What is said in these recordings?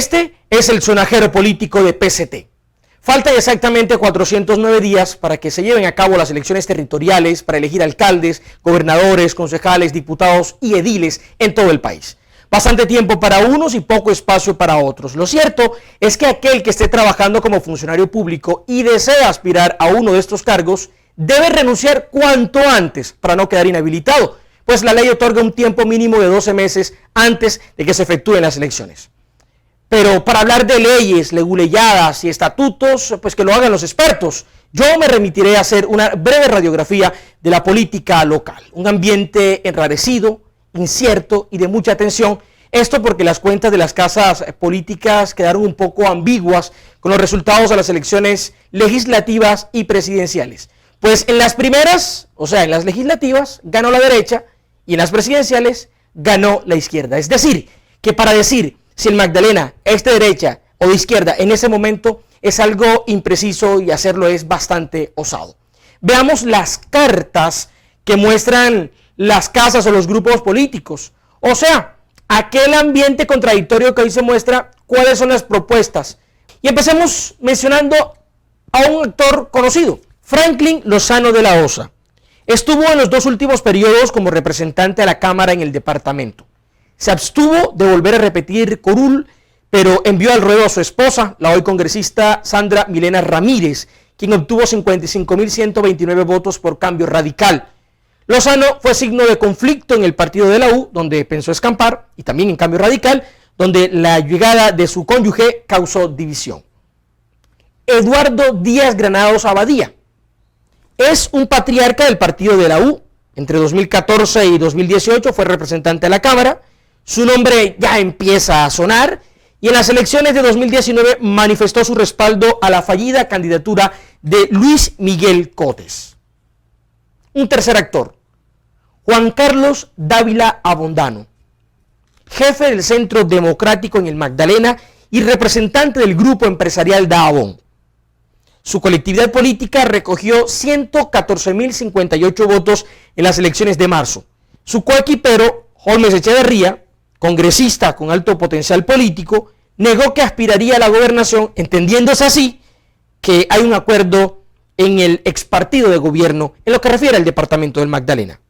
Este es el sonajero político de PST. Faltan exactamente 409 días para que se lleven a cabo las elecciones territoriales para elegir alcaldes, gobernadores, concejales, diputados y ediles en todo el país. Bastante tiempo para unos y poco espacio para otros. Lo cierto es que aquel que esté trabajando como funcionario público y desea aspirar a uno de estos cargos debe renunciar cuanto antes para no quedar inhabilitado, pues la ley otorga un tiempo mínimo de 12 meses antes de que se efectúen las elecciones. Pero para hablar de leyes, leguleyadas y estatutos, pues que lo hagan los expertos. Yo me remitiré a hacer una breve radiografía de la política local. Un ambiente enrarecido, incierto y de mucha tensión. Esto porque las cuentas de las casas políticas quedaron un poco ambiguas con los resultados de las elecciones legislativas y presidenciales. Pues en las primeras, o sea, en las legislativas, ganó la derecha y en las presidenciales ganó la izquierda. Es decir, que para decir si el Magdalena es de derecha o de izquierda en ese momento es algo impreciso y hacerlo es bastante osado. Veamos las cartas que muestran las casas o los grupos políticos. O sea, aquel ambiente contradictorio que hoy se muestra, cuáles son las propuestas. Y empecemos mencionando a un actor conocido, Franklin Lozano de la Osa. Estuvo en los dos últimos periodos como representante a la Cámara en el departamento. Se abstuvo de volver a repetir curul, pero envió al ruedo a su esposa, la hoy congresista Sandra Milena Ramírez, quien obtuvo 55.129 votos por Cambio Radical. Lozano fue signo de conflicto en el partido de la U, donde pensó escampar, y también en Cambio Radical, donde la llegada de su cónyuge causó división. Eduardo Díaz Granados Abadía es un patriarca del partido de la U. Entre 2014 y 2018 fue representante de la Cámara. Su nombre ya empieza a sonar y en las elecciones de 2019 manifestó su respaldo a la fallida candidatura de Luis Miguel Cotes. Un tercer actor, Juan Carlos Dávila Abondano, jefe del Centro Democrático en el Magdalena y representante del grupo empresarial Dajabón. Su colectividad política recogió 114.058 votos en las elecciones de marzo. Su coequipero, Holmes Echeverría, congresista con alto potencial político, negó que aspiraría a la gobernación, entendiéndose así que hay un acuerdo en el expartido de gobierno en lo que refiere al departamento del Magdalena.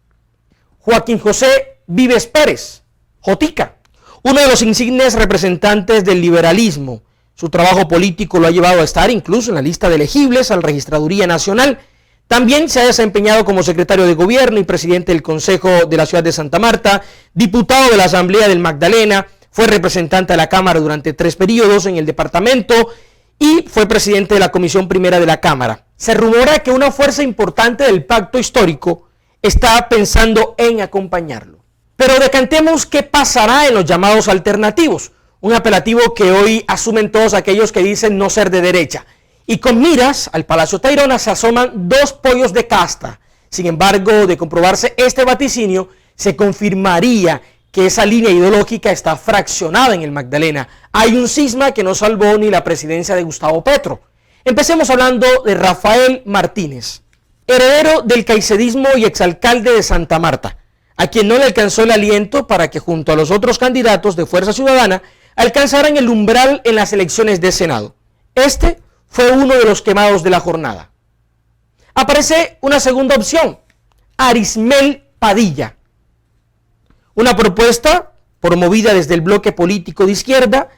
Joaquín José Vives Pérez, Jotica, uno de los insignes representantes del liberalismo. Su trabajo político lo ha llevado a estar incluso en la lista de elegibles a la Registraduría Nacional. También se ha desempeñado como secretario de gobierno y presidente del Consejo de la Ciudad de Santa Marta, diputado de la Asamblea del Magdalena, fue representante de la Cámara durante 3 periodos en el departamento y fue presidente de la Comisión Primera de la Cámara. Se rumora que una fuerza importante del pacto histórico está pensando en acompañarlo. Pero decantemos qué pasará en los llamados alternativos, un apelativo que hoy asumen todos aquellos que dicen no ser de derecha. Y con miras al Palacio Tayrona se asoman 2 pollos de casta. Sin embargo, de comprobarse este vaticinio, se confirmaría que esa línea ideológica está fraccionada en el Magdalena. Hay un cisma que no salvó ni la presidencia de Gustavo Petro. Empecemos hablando de Rafael Martínez, heredero del caicedonismo y exalcalde de Santa Marta, a quien no le alcanzó el aliento para que junto a los otros candidatos de Fuerza Ciudadana alcanzaran el umbral en las elecciones de Senado. Este fue uno de los quemados de la jornada. Aparece una segunda opción, Arismel Padilla, una propuesta promovida desde el bloque político de izquierda,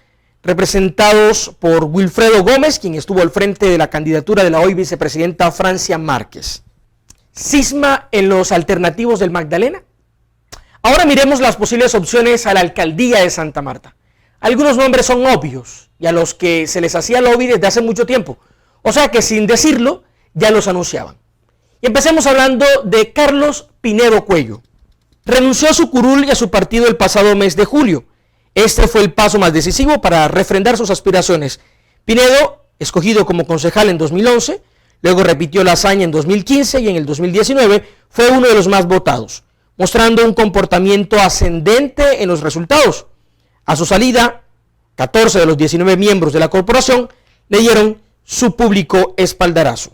representados por Wilfredo Gómez, quien estuvo al frente de la candidatura de la hoy vicepresidenta Francia Márquez. ¿Cisma en los alternativos del Magdalena? Ahora miremos las posibles opciones a la alcaldía de Santa Marta. Algunos nombres son obvios y a los que se les hacía lobby desde hace mucho tiempo, o sea que sin decirlo ya los anunciaban. Y empecemos hablando de Carlos Pinedo Cuello. Renunció a su curul y a su partido el pasado mes de julio. Este fue el paso más decisivo para refrendar sus aspiraciones. Pinedo, escogido como concejal en 2011, luego repitió la hazaña en 2015 y en el 2019 fue uno de los más votados, mostrando un comportamiento ascendente en los resultados. A su salida, 14 de los 19 miembros de la corporación le dieron su público espaldarazo.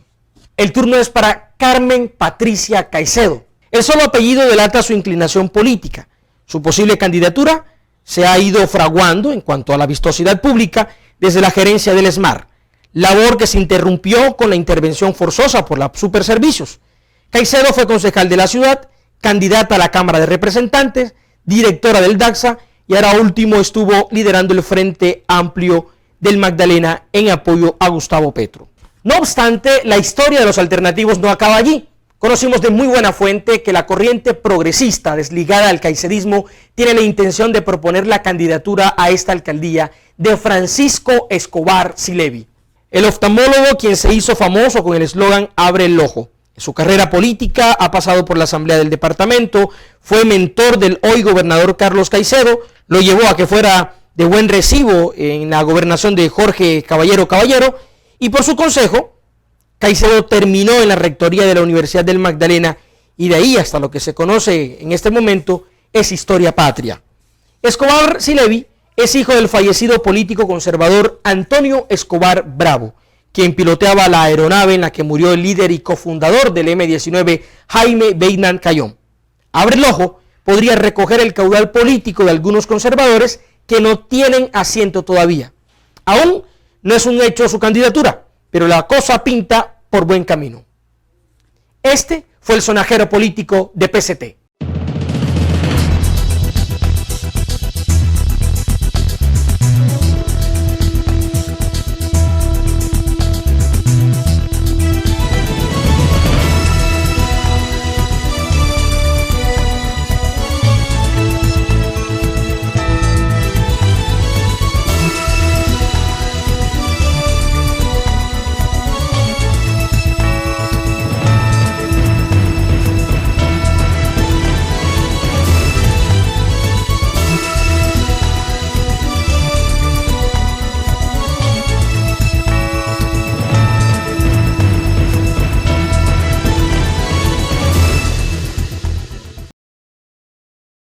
El turno es para Carmen Patricia Caicedo. El solo apellido delata su inclinación política. Su posible candidatura se ha ido fraguando en cuanto a la vistosidad pública desde la gerencia del ESMAD, labor que se interrumpió con la intervención forzosa por la Superservicios. Caicedo fue concejal de la ciudad, candidata a la Cámara de Representantes, directora del DACSA y ahora último estuvo liderando el Frente Amplio del Magdalena en apoyo a Gustavo Petro. No obstante, la historia de los alternativos no acaba allí. Conocimos de muy buena fuente que la corriente progresista desligada al caicerismo tiene la intención de proponer la candidatura a esta alcaldía de Francisco Escobar Silevi, el oftalmólogo quien se hizo famoso con el eslogan "Abre el ojo". En su carrera política ha pasado por la asamblea del departamento, fue mentor del hoy gobernador Carlos Caicedo, lo llevó a que fuera de buen recibo en la gobernación de Jorge Caballero, y por su consejo, Caicedo terminó en la rectoría de la Universidad del Magdalena y de ahí hasta lo que se conoce en este momento es historia patria. Escobar Silevi es hijo del fallecido político conservador Antonio Escobar Bravo, quien piloteaba la aeronave en la que murió el líder y cofundador del M-19, Jaime Beinan Cayón. Abre el ojo podría recoger el caudal político de algunos conservadores que no tienen asiento todavía. Aún no es un hecho su candidatura, pero la cosa pinta por buen camino. Este fue el sonajero político de PCT.